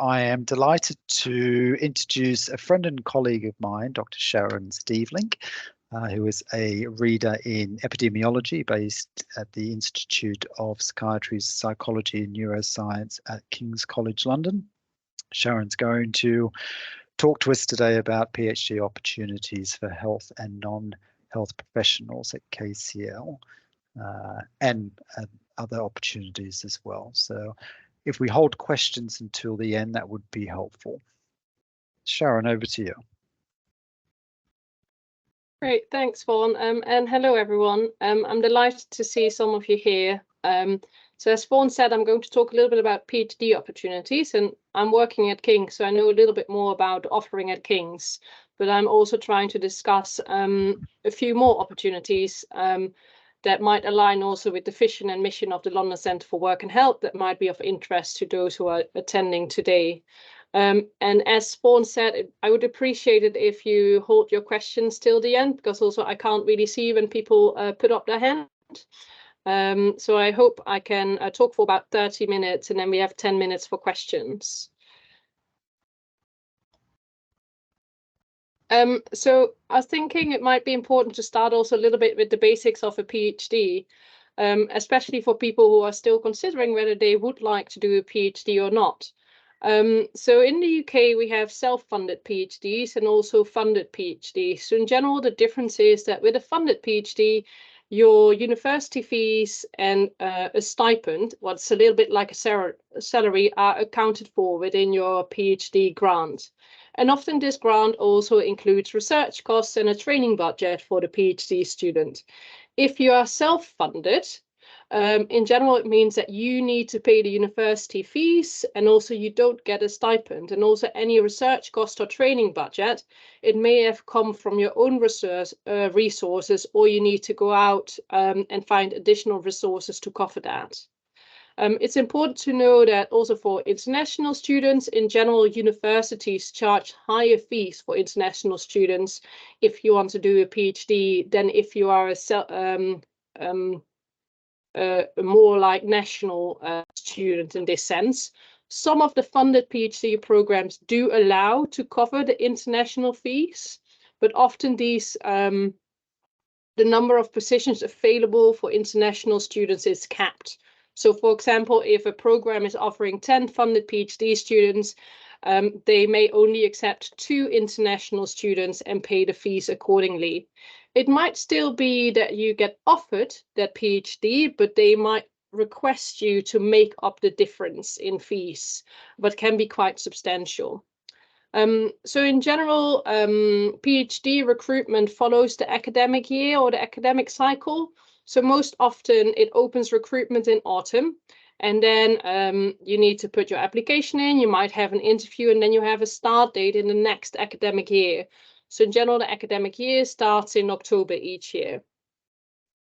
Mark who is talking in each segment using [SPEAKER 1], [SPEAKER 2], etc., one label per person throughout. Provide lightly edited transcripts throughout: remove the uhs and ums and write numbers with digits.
[SPEAKER 1] I am delighted to introduce a friend and colleague of mine, Dr. Sharon Stevelink, who is a reader in epidemiology based at the Institute of Psychiatry, Psychology and Neuroscience at King's College London. Sharon's going to talk to us today about PhD opportunities for health and non-health professionals at KCL and other opportunities as well. So if we hold questions until the end, that would be helpful. Sharon, over to you.
[SPEAKER 2] Great, thanks, Vaughan, and hello everyone. I'm delighted to see some of you here. So as Vaughan said, I'm going to talk a little bit about PhD opportunities, and I'm working at King's, so I know a little bit more about offering at King's, but I'm also trying to discuss a few more opportunities that might align also with the vision and mission of the London Centre for Work and Health that might be of interest to those who are attending today. And as Vaughan said, I would appreciate it if you hold your questions till the end, because also I can't really see when people put up their hand. So I hope I can talk for about 30 minutes and then we have 10 minutes for questions. So I was thinking it might be important to start also a little bit with the basics of a PhD, especially for people who are still considering whether they would like to do a PhD or not. So in the UK, we have self-funded PhDs and also funded PhDs. So in general, the difference is that with a funded PhD, your university fees and a stipend, what's a little bit like a salary, are accounted for within your PhD grant. And often this grant also includes research costs and a training budget for the PhD student. If you are self-funded, in general, it means that you need to pay the university fees and also you don't get a stipend. And also any research cost or training budget, it may have come from your own resources, or you need to go out and find additional resources to cover that. It's important to know that also for international students, in general, universities charge higher fees for international students if you want to do a PhD than if you are a more like national student in this sense. Some of the funded PhD programs do allow to cover the international fees, but often these the number of positions available for international students is capped. So for example, if a program is offering 10 funded PhD students, they may only accept 2 international students and pay the fees accordingly. It might still be that you get offered that PhD, but they might request you to make up the difference in fees, but can be quite substantial. So in general, PhD recruitment follows the academic year or the academic cycle. So most often it opens recruitment in autumn, and then you need to put your application in, you might have an interview, and then you have a start date in the next academic year. So in general, the academic year starts in October each year.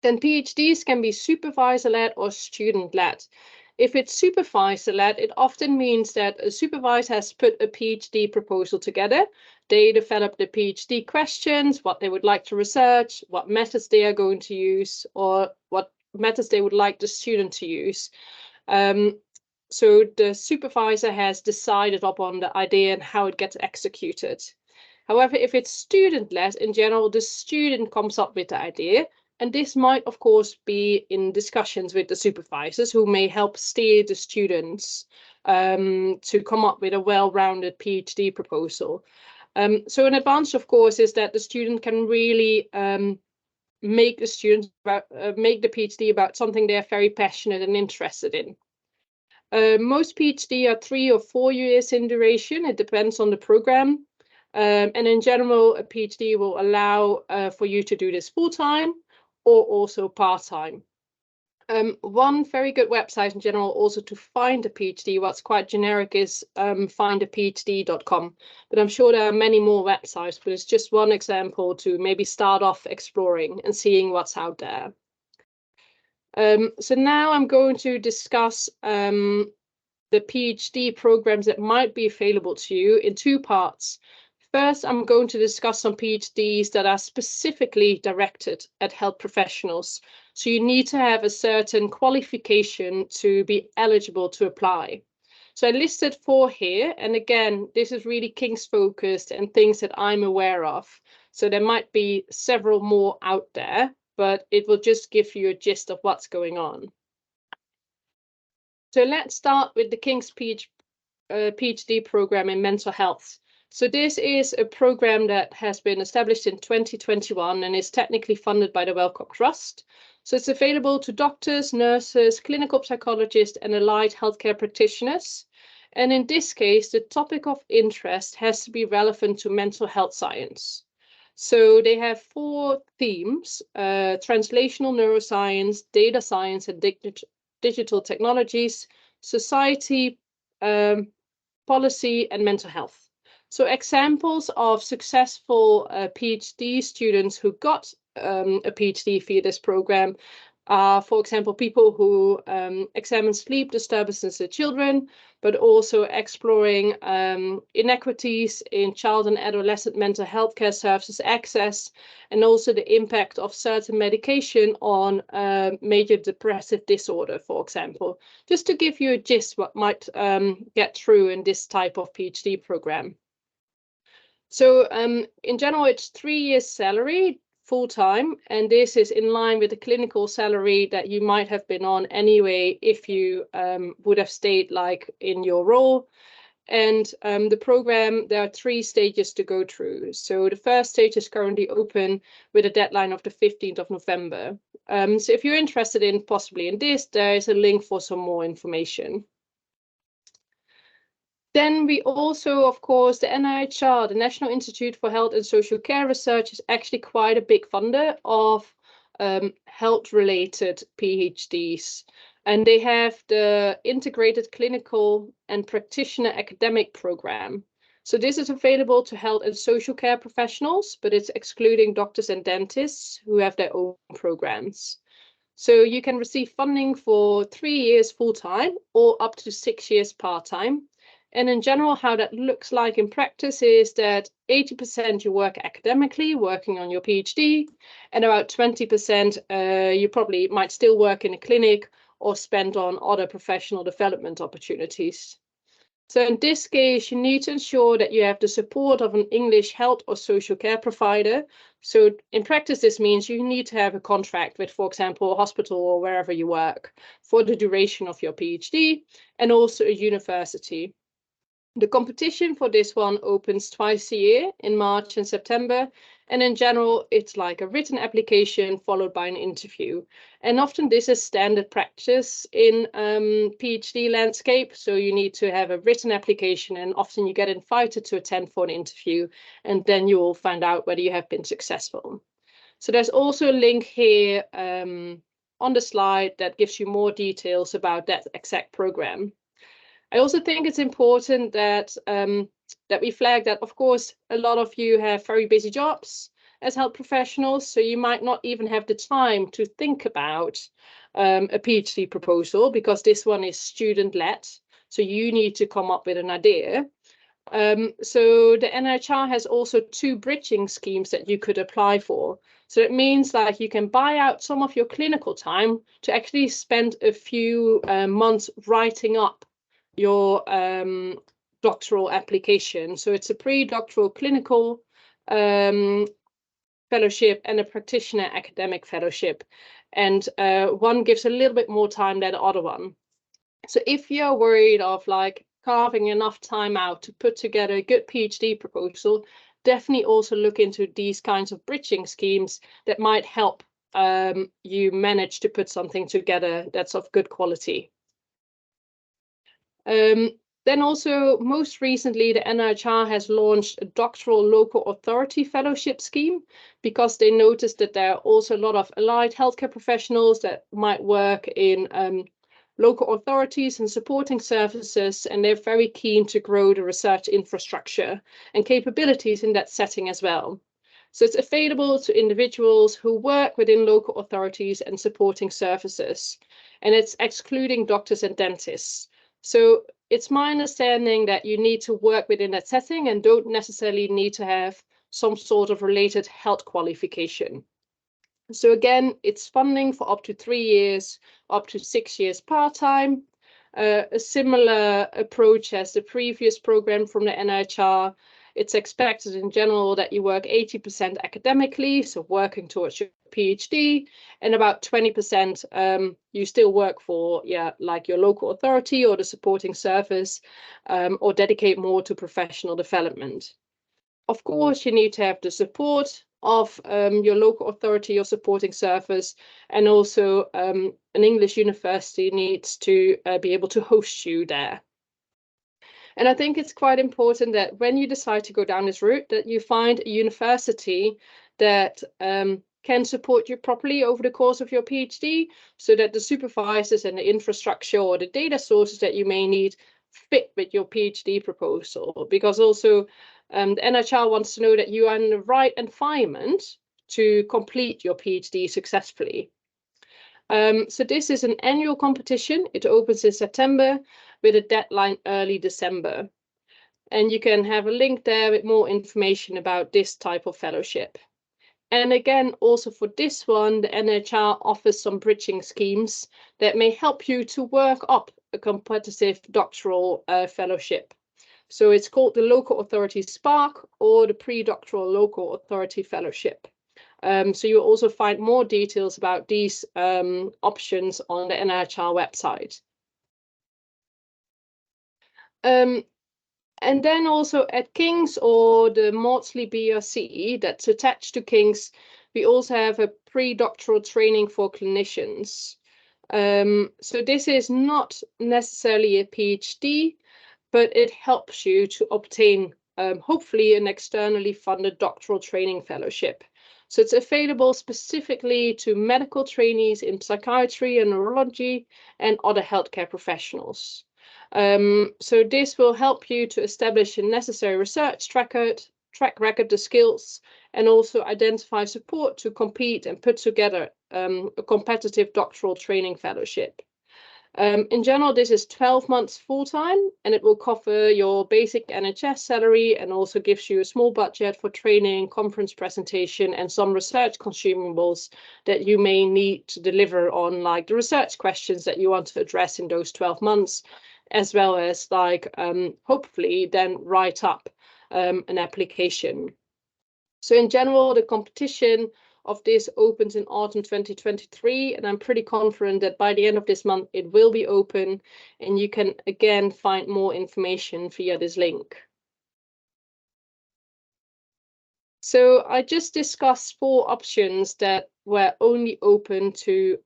[SPEAKER 2] Then PhDs can be supervisor-led or student-led. If it's supervisor-led, it often means that a supervisor has put a PhD proposal together. They develop the PhD questions, what they would like to research, what methods they are going to use, or what methods they would like the student to use. So the supervisor has decided upon the idea and how it gets executed. However, if it's student-led, in general, the student comes up with the idea. And this might, of course, be in discussions with the supervisors who may help steer the students to come up with a well-rounded PhD proposal. So an advantage, of course, is that the student can really make the PhD about something they're very passionate and interested in. Most PhD are 3 or 4 years in duration. It depends on the program. And in general, a PhD will allow for you to do this full-time or also part-time. One very good website in general also to find a PhD, what's quite generic, is findaphd.com. But I'm sure there are many more websites, but it's just one example to maybe start off exploring and seeing what's out there. So now I'm going to discuss the PhD programs that might be available to you in 2 parts. First, I'm going to discuss some PhDs that are specifically directed at health professionals. So you need to have a certain qualification to be eligible to apply. So I listed 4 here, and again, this is really King's focused and things that I'm aware of. So there might be several more out there, but it will just give you a gist of what's going on. So let's start with the King's PhD program in mental health. So this is a program that has been established in 2021 and is technically funded by the Wellcome Trust. So it's available to doctors, nurses, clinical psychologists, and allied healthcare practitioners. And in this case, the topic of interest has to be relevant to mental health science. So they have 4 themes: translational neuroscience, data science and digital technologies, society, policy, and mental health. So examples of successful PhD students who got a PhD via this program are, for example, people who examine sleep disturbances in children, but also exploring inequities in child and adolescent mental health care services access, and also the impact of certain medication on major depressive disorder, for example, just to give you a gist what might get through in this type of PhD program. So in general, it's 3 years salary, full-time, and this is in line with the clinical salary that you might have been on anyway if you would have stayed like in your role. And the program, there are 3 stages to go through. So the first stage is currently open with a deadline of the 15th of November. So if you're interested in possibly in this, there is a link for some more information. Then we also, of course, the NIHR, the National Institute for Health and Social Care Research, is actually quite a big funder of health-related PhDs. And they have the Integrated Clinical and Practitioner Academic Program. So this is available to health and social care professionals, but it's excluding doctors and dentists who have their own programs. So you can receive funding for 3 years full-time or up to 6 years part-time. And in general, how that looks like in practice is that 80% you work academically, working on your PhD, and about 20% you probably might still work in a clinic or spend on other professional development opportunities. So in this case, you need to ensure that you have the support of an English health or social care provider. So in practice, this means you need to have a contract with, for example, a hospital or wherever you work for the duration of your PhD, and also a university. The competition for this one opens twice a year in March and September. And in general, it's like a written application followed by an interview. And often this is standard practice in PhD landscape. So you need to have a written application, and often you get invited to attend for an interview, and then you will find out whether you have been successful. So there's also a link here on the slide that gives you more details about that exact program. I also think it's important that that we flag that, of course, a lot of you have very busy jobs as health professionals, so you might not even have the time to think about a PhD proposal, because this one is student-led, so you need to come up with an idea. So the NIHR has also 2 bridging schemes that you could apply for. So it means like you can buy out some of your clinical time to actually spend a few months writing up your doctoral application. So it's a pre-doctoral clinical fellowship and a practitioner academic fellowship. And one gives a little bit more time than the other one. So if you're worried of like carving enough time out to put together a good PhD proposal, definitely also look into these kinds of bridging schemes that might help you manage to put something together that's of good quality. Then also, most recently, the NIHR has launched a doctoral local authority fellowship scheme, because they noticed that there are also a lot of allied healthcare professionals that might work in local authorities and supporting services, and they're very keen to grow the research infrastructure and capabilities in that setting as well. So it's available to individuals who work within local authorities and supporting services, and it's excluding doctors and dentists. So it's my understanding that you need to work within that setting and don't necessarily need to have some sort of related health qualification. So again, it's funding for up to 3 years, up to 6 years part-time. a similar approach as the previous program from the NIHR. It's expected in general that you work 80% academically, so working towards your PhD, and about 20% you still work for, like your local authority or the supporting service, or dedicate more to professional development. Of course, you need to have the support of your local authority or supporting service, and also an English university needs to be able to host you there. And I think it's quite important that when you decide to go down this route, that you find a university that can support you properly over the course of your PhD, so that the supervisors and the infrastructure or the data sources that you may need fit with your PhD proposal. Because also the NIHR wants to know that you are in the right environment to complete your PhD successfully. So this is an annual competition. It opens in September with a deadline early December. And you can have a link there with more information about this type of fellowship. And again, also for this one, the NIHR offers some bridging schemes that may help you to work up a competitive doctoral fellowship. So it's called the Local Authority Spark or the Pre-Doctoral Local Authority Fellowship. So you'll also find more details about these options on the NIHR website. And then also at King's or the Maudsley BRC that's attached to King's, we also have a pre-doctoral training for clinicians. So this is not necessarily a PhD, but it helps you to obtain hopefully an externally funded doctoral training fellowship. So it's available specifically to medical trainees in psychiatry and neurology and other healthcare professionals. So this will help you to establish a necessary research track record, the skills, and also identify support to compete and put together a competitive doctoral training fellowship. In general, this is 12 months full-time, and it will cover your basic NHS salary and also gives you a small budget for training, conference presentation, and some research consumables that you may need to deliver on, like the research questions that you want to address in those 12 months, as well as like hopefully then write up an application. So in general, the competition of this opens in autumn 2023, and I'm pretty confident that by the end of this month it will be open, and you can again find more information via this link. So I just discussed 4 options that were only open to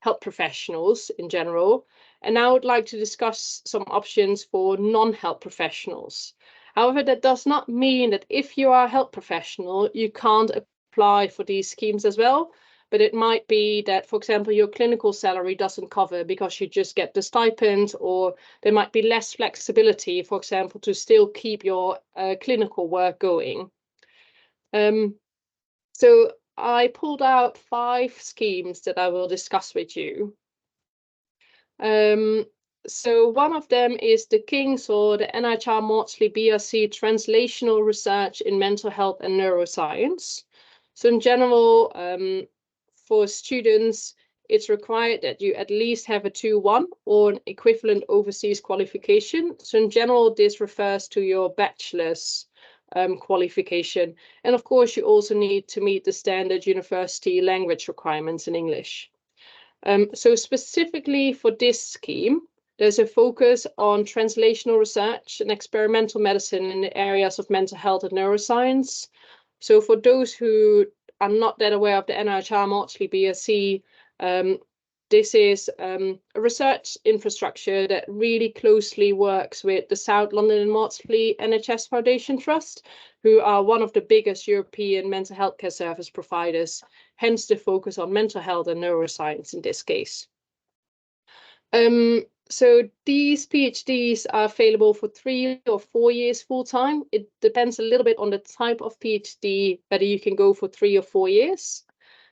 [SPEAKER 2] health professionals in general, and now I would like to discuss some options for non-health professionals. However, that does not mean that if you are a health professional, you can't apply for these schemes as well. But it might be that, for example, your clinical salary doesn't cover because you just get the stipend, or there might be less flexibility, for example, to still keep your clinical work going. So I pulled out 5 schemes that I will discuss with you. So one of them is the King's or the NIHR Maudsley BRC Translational Research in Mental Health and Neuroscience. So in general, for students, it's required that you at least have a 2-1 or an equivalent overseas qualification. So in general, this refers to your bachelor's qualification. And of course, you also need to meet the standard university language requirements in English. So specifically for this scheme, there's a focus on translational research and experimental medicine in the areas of mental health and neuroscience. So for those who are not that aware of the NIHR Maudsley BSc, this is a research infrastructure that really closely works with the South London and Maudsley NHS Foundation Trust, who are one of the biggest European mental health care service providers, hence the focus on mental health and neuroscience in this case. So these PhDs are available for 3 or 4 years full-time. It depends a little bit on the type of PhD, whether you can go for 3 or 4 years.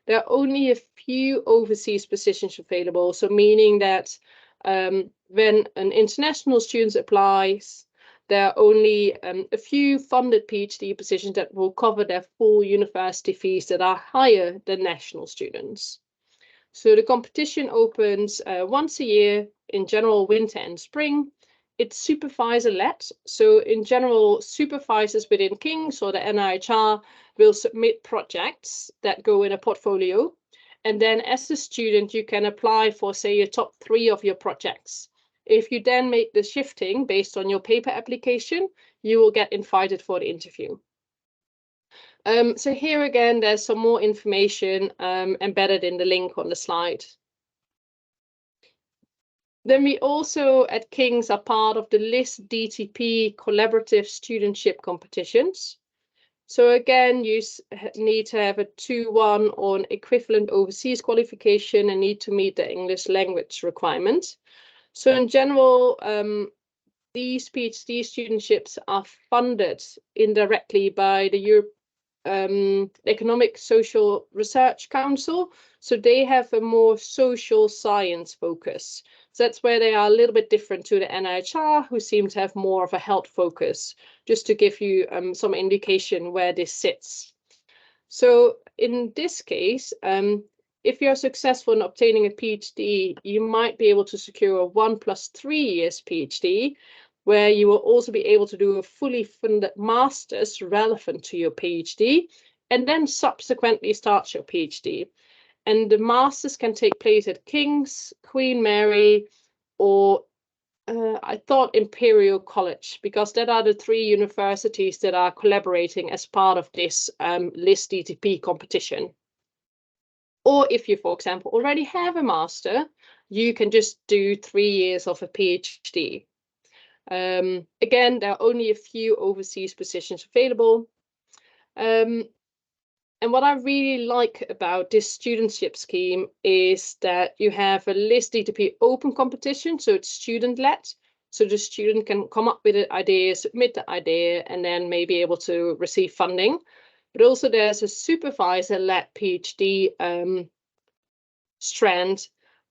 [SPEAKER 2] There are only a few overseas positions available, so meaning that when an international student applies, there are only a few funded PhD positions that will cover their full university fees that are higher than national students. So the competition opens once a year in general winter and spring. It's supervisor-led. So in general, supervisors within King's or the NIHR will submit projects that go in a portfolio. And then as a student, you can apply for, say, your top 3 of your projects. If you then make the shifting based on your paper application, you will get invited for the interview. So here again, there's some more information embedded in the link on the slide. Then we also at King's are part of the LIST DTP collaborative studentship competitions. So again, you need to have a 2-1 or an equivalent overseas qualification and need to meet the English language requirement. So in general, these PhD studentships are funded indirectly by the Economic Social Research Council. So they have a more social science focus. So that's where they are a little bit different to the NIHR, who seem to have more of a health focus, just to give you some indication where this sits. So in this case, if you're successful in obtaining a PhD, you might be able to secure a 1+3 years PhD, where you will also be able to do a fully funded master's relevant to your PhD, and then subsequently start your PhD. And the master's can take place at King's, Queen Mary, or I thought Imperial College, because that are the 3 universities that are collaborating as part of this LIST DTP competition. Or if you, for example, already have a master, you can just do 3 years of a PhD. Again, there are only a few overseas positions available. And what I really like about this studentship scheme is that you have a LIST DTP open competition, so it's student-led. So the student can come up with an idea, submit the idea, and then may be able to receive funding. But also there's a supervisor-led PhD strand,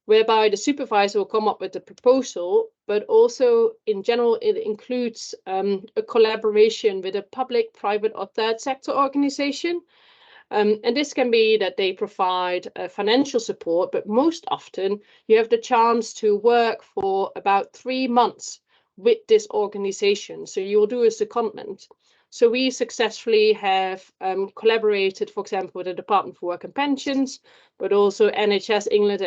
[SPEAKER 2] whereby the supervisor will come up with the proposal, but also in general, it includes a collaboration with a public, private, or third sector organization. And this can be that they provide financial support, but most often you have the chance to work for about 3 months with this organization. So you will do a secondment. So we successfully have collaborated, for example, with the Department for Work and Pensions, but also NHS England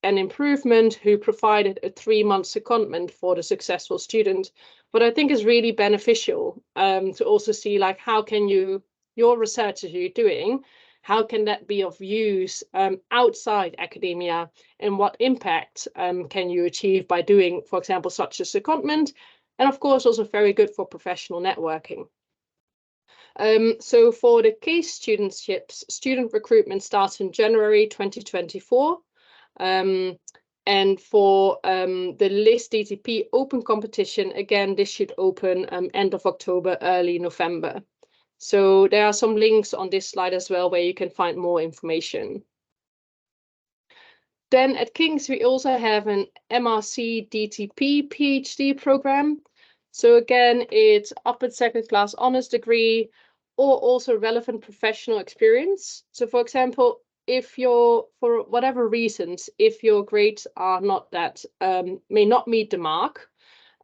[SPEAKER 2] and Improvement, who provided a 3-month secondment for the successful student. But I think is really beneficial to also see, like, how can your research that you're doing, how can that be of use outside academia, and what impact can you achieve by doing, for example, such a secondment, and of course also very good for professional networking. So for the case studentships, student recruitment starts in January 2024. And for the LIST DTP open competition, again, this should open end of October, early November. So there are some links on this slide as well where you can find more information. Then at King's, we also have an MRC DTP PhD program. So again, it's upper second class honors degree or also relevant professional experience. So for example, if you're, for whatever reasons, if your grades are not that, may not meet the mark,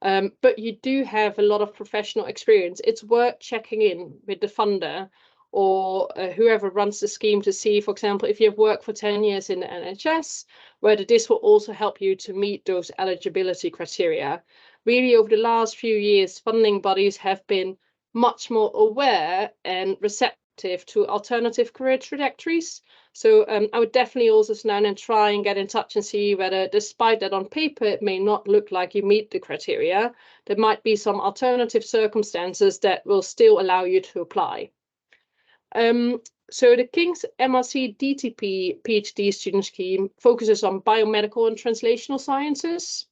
[SPEAKER 2] but you do have a lot of professional experience, it's worth checking in with the funder or whoever runs the scheme to see, for example, if you've worked for 10 years in the NHS, whether this will also help you to meet those eligibility criteria. Really, over the last few years, funding bodies have been much more aware and receptive to alternative career trajectories. So I would definitely also now and try and get in touch and see whether, despite that on paper it may not look like you meet the criteria, there might be some alternative circumstances that will still allow you to apply. So the King's MRC DTP PhD student scheme focuses on biomedical and translational sciences.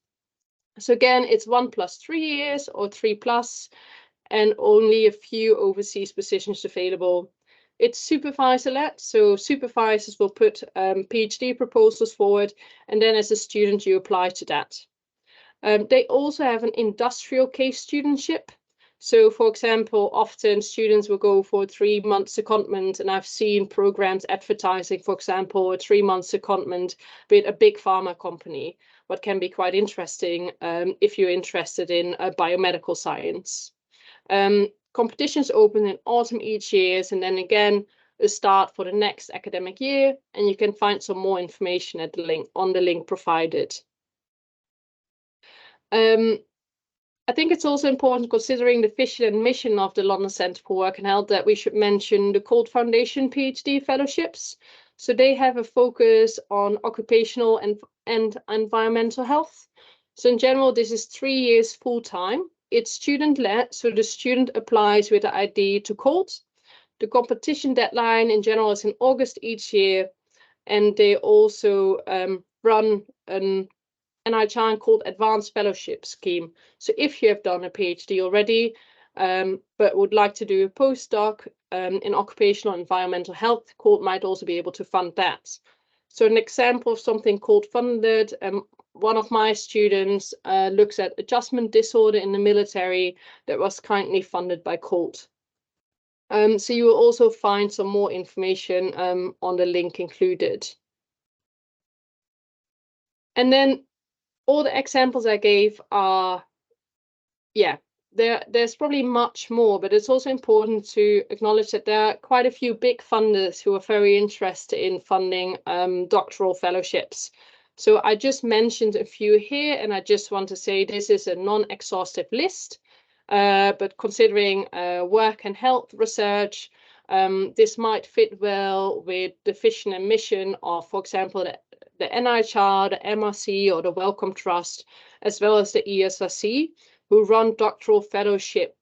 [SPEAKER 2] So again, it's 1+3 years or 3+, and only a few overseas positions available. It's supervisor-led, so supervisors will put PhD proposals forward, and then as a student you apply to that. They also have an industrial case studentship. So for example, often students will go for a 3-month secondment, and I've seen programs advertising, for example, a 3-month secondment with a big pharma company, what can be quite interesting if you're interested in biomedical science. Competitions open in autumn each year, and then again a start for the next academic year, and you can find some more information at the link on the link provided. I think it's also important, considering the vision and mission of the London Centre for Work and Health, that we should mention the Colt Foundation PhD fellowships. So they have a focus on occupational and environmental health. So in general, this is 3 years full-time. It's student-led, so the student applies with the ID to Colt. The competition deadline in general is in August each year, and they also run an NIHR called Advanced Fellowship Scheme. So if you have done a PhD already, but would like to do a postdoc in occupational and environmental health, Colt might also be able to fund that. So an example of something Colt funded, one of my students looks at adjustment disorder in the military that was kindly funded by Colt. So you will also find some more information on the link included. And then all the examples I gave are, yeah, there's probably much more, but it's also important to acknowledge that there are quite a few big funders who are very interested in funding doctoral fellowships. So I just mentioned a few here, and I just want to say this is a non-exhaustive list. But considering work and health research, this might fit well with the vision and mission of, for example, the NIHR, the MRC, or the Wellcome Trust, as well as the ESRC, who run doctoral fellowship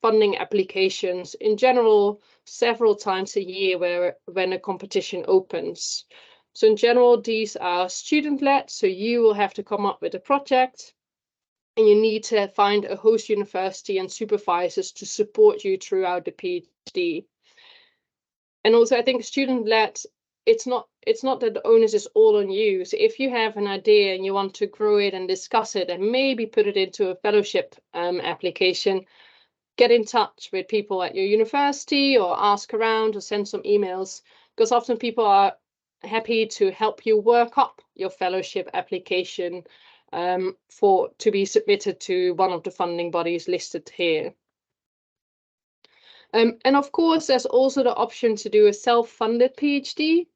[SPEAKER 2] funding applications in general several times a year when a competition opens. So in general, these are student-led, so you will have to come up with a project, and you need to find a host university and supervisors to support you throughout the PhD. And also, I think student-led, it's not that the onus is all on you. So if you have an idea and you want to grow it and discuss it and maybe put it into a fellowship application, get in touch with people at your university or ask around or send some emails, because often people are happy to help you work up your fellowship application to be submitted to one of the funding bodies listed here. And of course, there's also the option to do a self-funded PhD.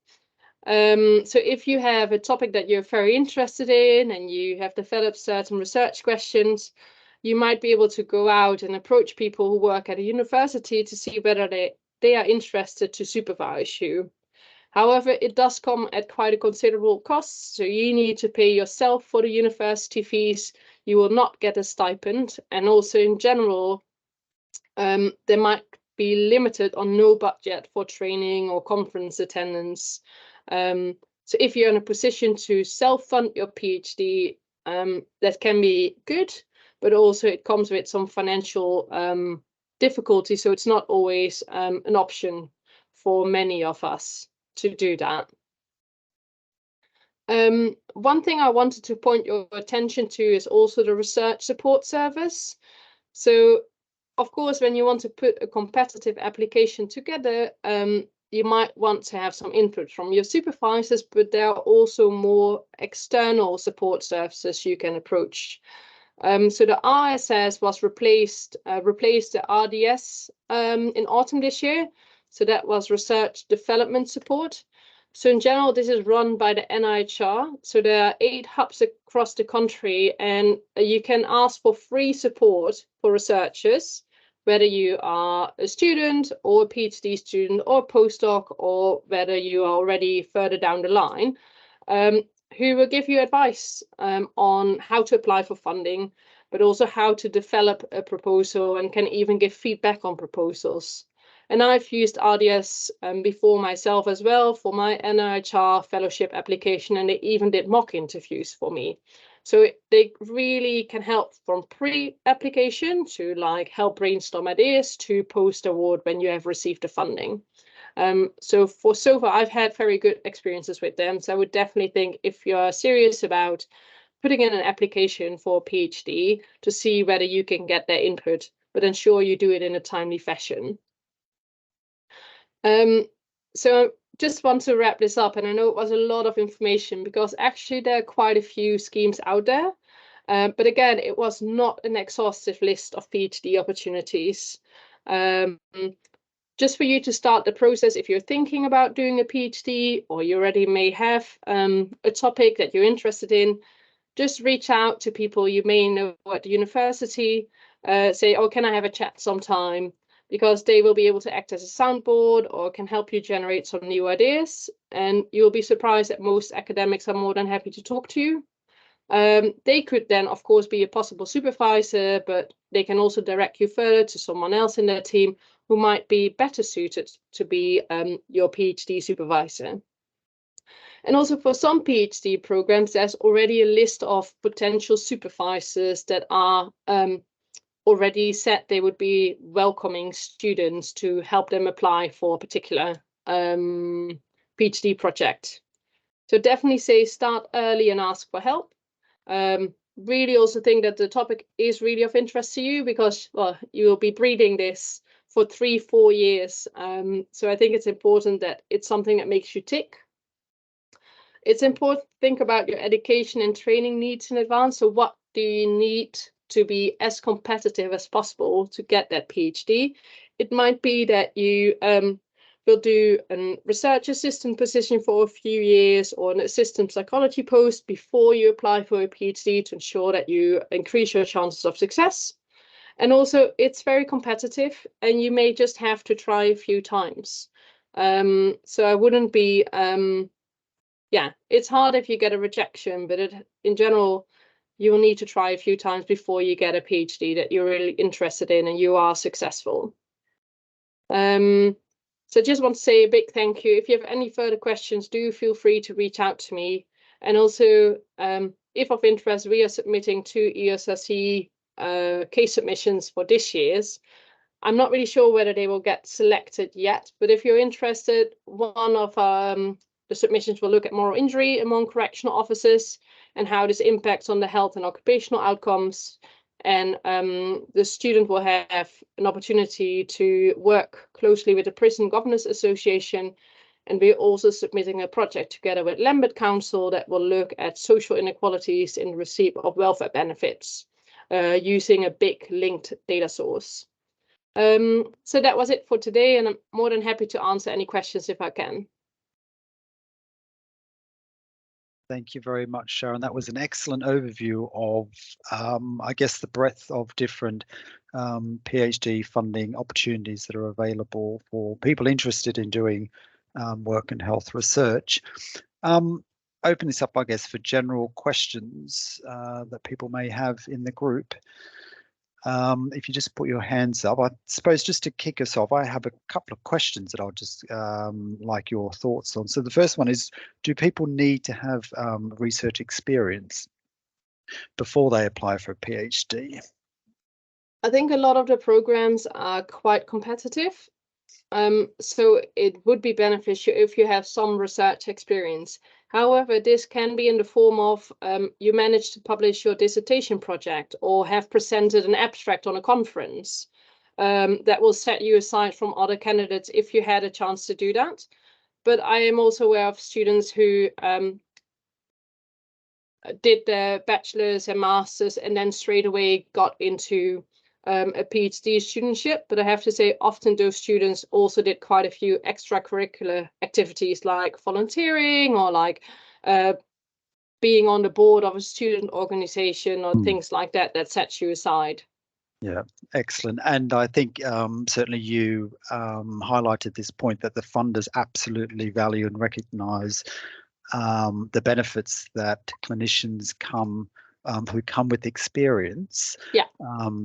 [SPEAKER 2] So if you have a topic that you're very interested in and you have developed certain research questions, you might be able to go out and approach people who work at a university to see whether they are interested to supervise you. However, it does come at quite a considerable cost, so you need to pay yourself for the university fees. You will not get a stipend, and also in general, there might be limited or no budget for training or conference attendance. So if you're in a position to self-fund your PhD, that can be good, but also it comes with some financial difficulty, so it's not always an option for many of us to do that. One thing I wanted to point your attention to is also the research support service. So, of course, when you want to put a competitive application together, you might want to have some input from your supervisors, but there are also more external support services you can approach. So the RSS was replaced the RDS in autumn this year. So that was research development support. So in general, this is run by the NIHR. So there are 8 hubs across the country, and you can ask for free support for researchers, whether you are a student or a PhD student or a postdoc, or whether you are already further down the line, who will give you advice on how to apply for funding, but also how to develop a proposal, and can even give feedback on proposals. And I've used RDS before myself as well for my NIHR fellowship application, and they even did mock interviews for me. So they really can help from pre-application to like help brainstorm ideas to post-award when you have received the funding. So far, I've had very good experiences with them. So I would definitely think, if you're serious about putting in an application for a PhD, to see whether you can get their input, but ensure you do it in a timely fashion. So just want to wrap this up, and I know it was a lot of information because actually there are quite a few schemes out there. But again, it was not an exhaustive list of PhD opportunities. Just for you to start the process, if you're thinking about doing a PhD or you already may have a topic that you're interested in, just reach out to people you may know at the university, say, oh, can I have a chat sometime? Because they will be able to act as a soundboard or can help you generate some new ideas. And you'll be surprised that most academics are more than happy to talk to you. They could then, of course, be a possible supervisor, but they can also direct you further to someone else in their team who might be better suited to be your PhD supervisor. And also for some PhD programs, there's already a list of potential supervisors that are already said they would be welcoming students to help them apply for a particular PhD project. So definitely say start early and ask for help. Really also think that the topic is really of interest to you because, well, you will be breeding this for 3-4 years. So I think it's important that it's something that makes you tick. It's important to think about your education and training needs in advance. So what do you need to be as competitive as possible to get that PhD? It might be that you will do a research assistant position for a few years or an assistant psychology post before you apply for a PhD to ensure that you increase your chances of success. And also, it's very competitive and you may just have to try a few times. So I wouldn't be, yeah, it's hard if you get a rejection, but in general, you will need to try a few times before you get a PhD that you're really interested in and you are successful. So just want to say a big thank you. If you have any further questions, do feel free to reach out to me. And also, if of interest, we are submitting 2 ESRC case submissions for this year's. I'm not really sure whether they will get selected yet, but if you're interested, one of the submissions will look at moral injury among correctional officers and how this impacts on the health and occupational outcomes. And the student will have an opportunity to work closely with the Prison Governors Association. And we're also submitting a project together with Lambert Council that will look at social inequalities in receipt of welfare benefits using a big linked data source. So that was it for today, and I'm more than happy to answer any questions if I can.
[SPEAKER 1] Thank you very much, Sharon. That was an excellent overview of, I guess, the breadth of different PhD funding opportunities that are available for people interested in doing work in health research. Open this up, I guess, for general questions that people may have in the group. If you just put your hands up, I suppose just to kick us off, I have a couple of questions that I'll just like your thoughts on. So the first one is, do people need to have research experience before they apply for a PhD?
[SPEAKER 2] I think a lot of the programs are quite competitive. So it would be beneficial if you have some research experience. However, this can be in the form of you managed to publish your dissertation project or have presented an abstract on a conference that will set you aside from other candidates if you had a chance to do that. But I am also aware of students who did their bachelor's and master's and then straight away got into a PhD studentship, but I have to say often those students also did quite a few extracurricular activities like volunteering or like being on the board of a student organization or things like that that sets you aside.
[SPEAKER 1] Yeah, excellent. And I think certainly you highlighted this point that the funders absolutely value and recognise the benefits that clinicians who come with experience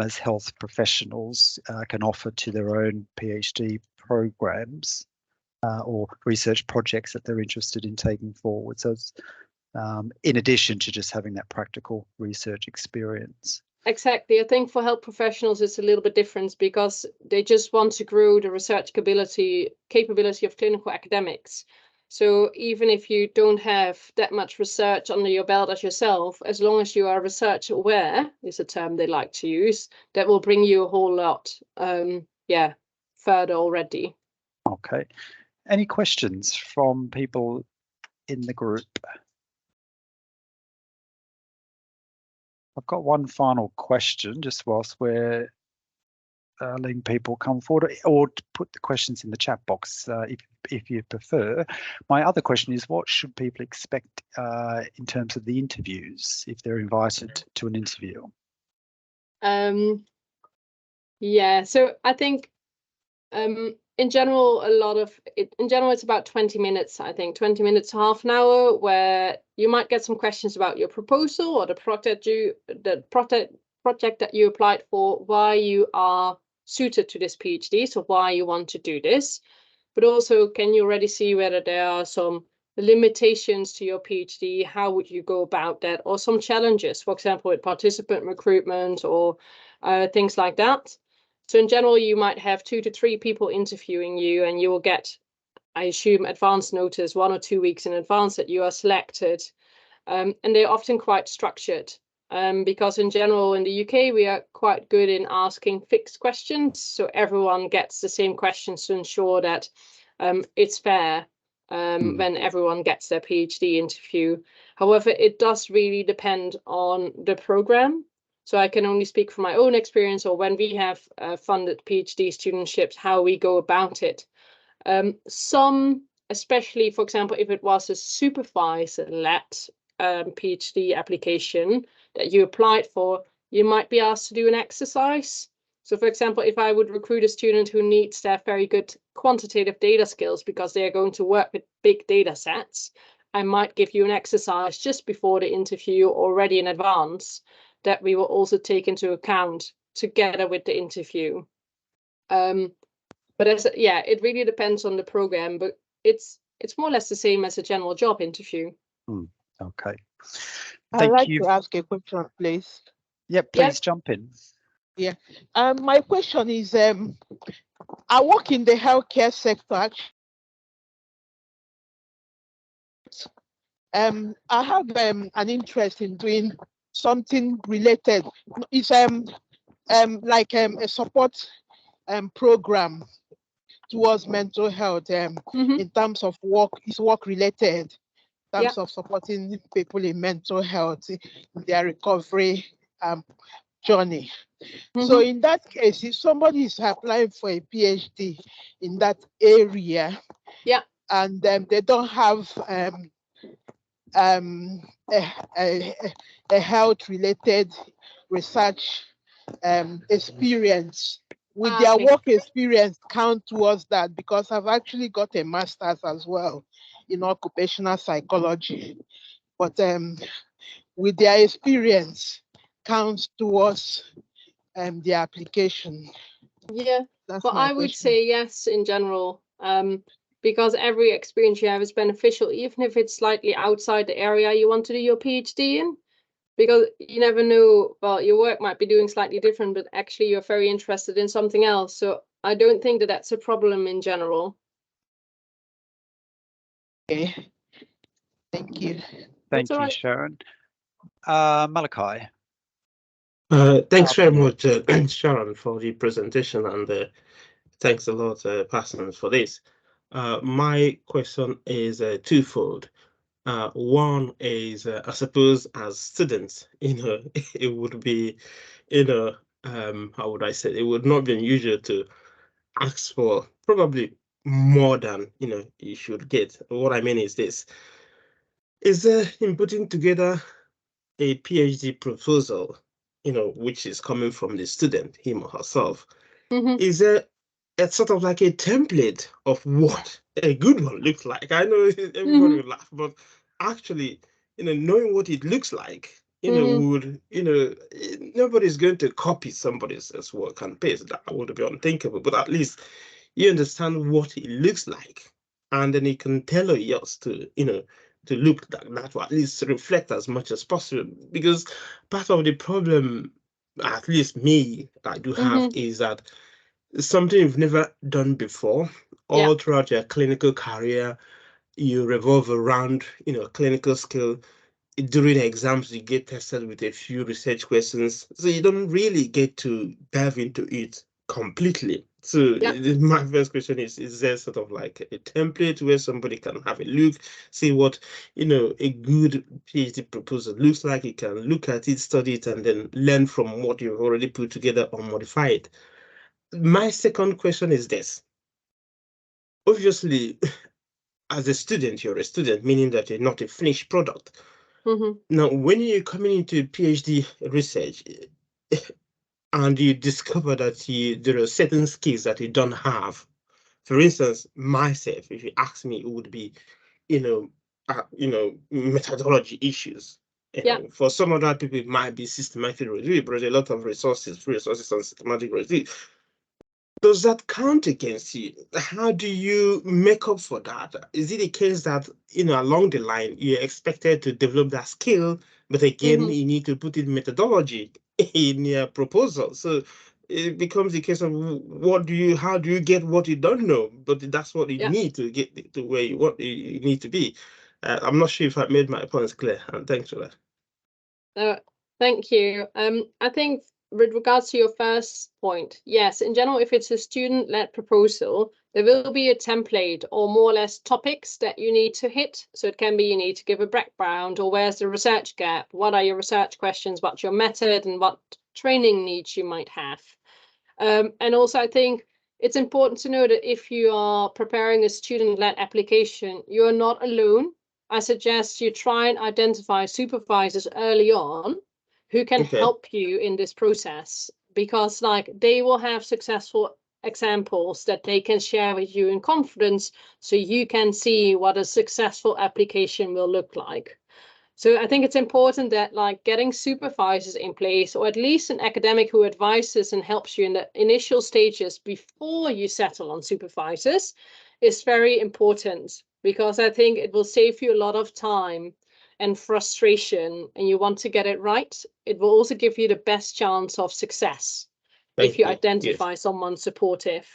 [SPEAKER 1] as health professionals can offer to their own PhD programs or research projects that they're interested in taking forward. So it's, in addition to just having that practical research experience.
[SPEAKER 2] Exactly. I think for health professionals, it's a little bit different because they just want to grow the research capability of clinical academics. So even if you don't have that much research under your belt as yourself, as long as you are research aware, is a term they like to use, that will bring you a whole lot, further already.
[SPEAKER 1] Okay. Any questions from people in the group? I've got one final question, just whilst we're letting people come forward, or to put the questions in the chat box if you prefer. My other question is, what should people expect in terms of the interviews if they're invited to an interview?
[SPEAKER 2] Yeah, so I think in general, it's about 20 minutes, I think, 20 minutes, half an hour, where you might get some questions about your proposal or the project that you applied for, why you are suited to this PhD, so why you want to do this. But also, can you already see whether there are some limitations to your PhD? How would you go about that? Or some challenges, for example, with participant recruitment or things like that. So in general, you might have 2 to 3 people interviewing you, and you will get, I assume, advance notice 1 or 2 weeks in advance that you are selected. And they're often quite structured because in general, in the UK, we are quite good in asking fixed questions. So everyone gets the same questions to ensure that it's fair when everyone gets their PhD interview. However, it does really depend on the program. So I can only speak from my own experience, or when we have funded PhD studentships, how we go about it. Some, especially, for example, if it was a supervisor-led PhD application that you applied for, you might be asked to do an exercise. So, for example, if I would recruit a student who needs to have very good quantitative data skills because they are going to work with big data sets, I might give you an exercise just before the interview, already in advance, that we will also take into account together with the interview. But it really depends on the program, but it's more or less the same as a general job interview.
[SPEAKER 1] Okay.
[SPEAKER 3] I'd like to ask a question, please.
[SPEAKER 1] Yeah, please jump in.
[SPEAKER 3] Yeah. My question is, I work in the healthcare sector. I have an interest in doing something related. It's like a support program towards mental health in terms of work. It's work related in terms of supporting people in mental health in their recovery journey. So in that case, if somebody is applying for a PhD in that area, and they don't have a health-related research experience, will their work experience count towards that? Because I've actually got a master's as well in occupational psychology, but with their experience counts towards the application?
[SPEAKER 2] Yeah, well, I would say yes in general, because every experience you have is beneficial, even if it's slightly outside the area you want to do your PhD in, because you never know, well, your work might be doing slightly different, but actually you're very interested in something else. So I don't think that that's a problem in general.
[SPEAKER 3] Okay, thank you.
[SPEAKER 1] Thank you, Sharon. Malachi.
[SPEAKER 4] Thanks very much, Sharon, for the presentation, and thanks a lot, Pastor, for this. My question is twofold. One is, I suppose, as students, it would be, how would I say, it would not be unusual to ask for probably more than, you should get. What I mean is this. Is in putting together a PhD proposal, which is coming from the student, him or herself, is it's sort of like a template of what a good one looks like. I know everybody will laugh, but actually, knowing what it looks like, would, nobody's going to copy somebody else's work and paste. That would be unthinkable, but at least you understand what it looks like, and then you can tailor yours to, to look like that, or at least reflect as much as possible. Because part of the problem, at least me, I do have, is that something you've never done before. All throughout your clinical career, you revolve around, clinical skill. During exams, you get tested with a few research questions, so you don't really get to dive into it completely. So
[SPEAKER 2] Yeah.
[SPEAKER 4] my first question is there sort of like a template where somebody can have a look, see what, a good PhD proposal looks like? You can look at it, study it, and then learn from what you've already put together or modify it. My second question is this. Obviously, as a student, you're a student, meaning that you're not a finished product.
[SPEAKER 2] Mm-hmm.
[SPEAKER 4] Now, when you're coming into PhD research and you discover that there are certain skills that you don't have, for instance, myself, if you ask me, it would be, methodology issues.
[SPEAKER 2] Yeah.
[SPEAKER 4] For some other people, it might be systematic review, but there's a lot of resources, free resources on systematic review. Does that count against you? How do you make up for that? Is it a case that, along the line, you're expected to develop that skill, but again,
[SPEAKER 2] Mm-hmm.
[SPEAKER 4] you need to put in methodology in your proposal? So it becomes a case of how do you get what you don't know? But that's what you
[SPEAKER 2] Yeah.
[SPEAKER 4] need to get to where you need to be. I'm not sure if I made my points clear, and thanks for that.
[SPEAKER 2] Thank you. I think with regards to your first point, yes, in general, if it's a student-led proposal, there will be a template or more or less topics that you need to hit. So it can be you need to give a background, or where's the research gap? What are your research questions? What's your method, and what training needs you might have? And also, I think it's important to know that if you are preparing a student-led application, you're not alone. I suggest you try and identify supervisors early on who can
[SPEAKER 4] Okay.
[SPEAKER 2] help you in this process, because they will have successful examples that they can share with you in confidence, so you can see what a successful application will look like. So I think it's important that getting supervisors in place, or at least an academic who advises and helps you in the initial stages before you settle on supervisors, is very important, because I think it will save you a lot of time and frustration, and you want to get it right. It will also give you the best chance of success if you identify someone supportive.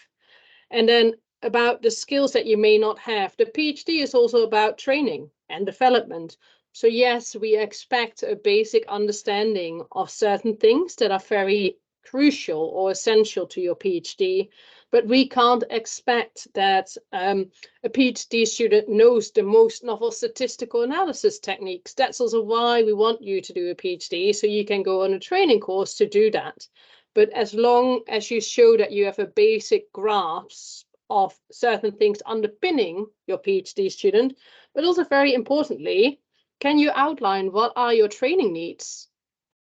[SPEAKER 2] And then about the skills that you may not have, the PhD is also about training and development. So yes, we expect a basic understanding of certain things that are very crucial or essential to your PhD, but we can't expect that a PhD student knows the most novel statistical analysis techniques. That's also why we want you to do a PhD, so you can go on a training course to do that. But as long as you show that you have a basic grasp of certain things underpinning your PhD student, but also very importantly, can you outline what are your training needs?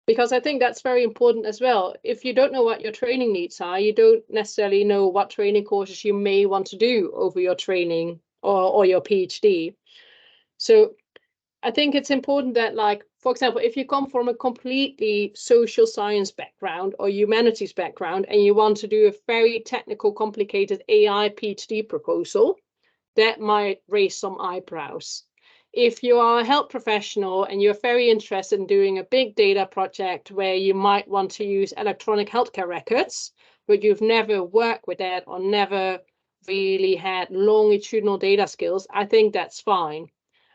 [SPEAKER 2] Because I think that's very important as well. If you don't know what your training needs are, you don't necessarily know what training courses you may want to do over your training or your PhD. So I think it's important that, for example, if you come from a completely social science background or humanities background and you want to do a very technical, complicated AI PhD proposal, that might raise some eyebrows. If you are a health professional and you're very interested in doing a big data project where you might want to use electronic healthcare records, but you've never worked with that or never really had longitudinal data skills, I think that's fine.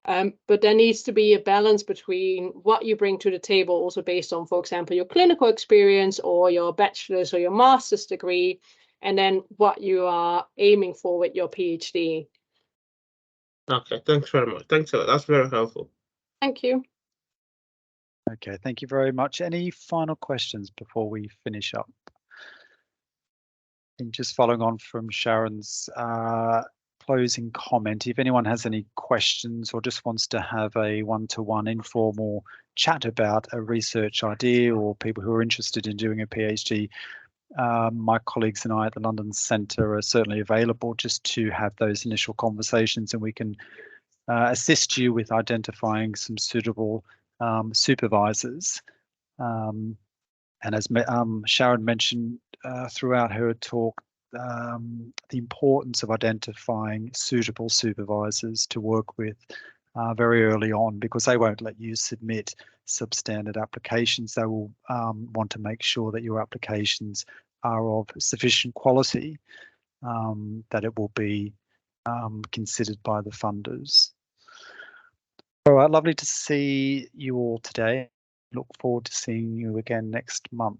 [SPEAKER 2] But there needs to be a balance between what you bring to the table, also based on, for example, your clinical experience or your bachelor's or your master's degree, and then what you are aiming for with your PhD.
[SPEAKER 4] Okay, thanks very much. Thanks a lot. That's very helpful.
[SPEAKER 2] Thank you.
[SPEAKER 1] Okay, thank you very much. Any final questions before we finish up? And just following on from Sharon's closing comment, if anyone has any questions or just wants to have a one-to-one informal chat about a research idea, or people who are interested in doing a PhD, my colleagues and I at the London Centre are certainly available just to have those initial conversations, and we can assist you with identifying some suitable supervisors. And as Sharon mentioned throughout her talk, the importance of identifying suitable supervisors to work with very early on, because they won't let you submit substandard applications. They will want to make sure that your applications are of sufficient quality that it will be considered by the funders. All right, lovely to see you all today. Look forward to seeing you again next month.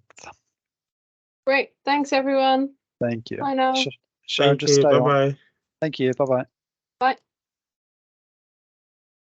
[SPEAKER 2] Great. Thanks, everyone.
[SPEAKER 1] Thank you.
[SPEAKER 2] Bye now.
[SPEAKER 1] Sharon,
[SPEAKER 4] Thank
[SPEAKER 1] just
[SPEAKER 4] you.
[SPEAKER 1] stay
[SPEAKER 4] Bye
[SPEAKER 1] on.
[SPEAKER 4] bye.
[SPEAKER 1] Thank you. Bye bye.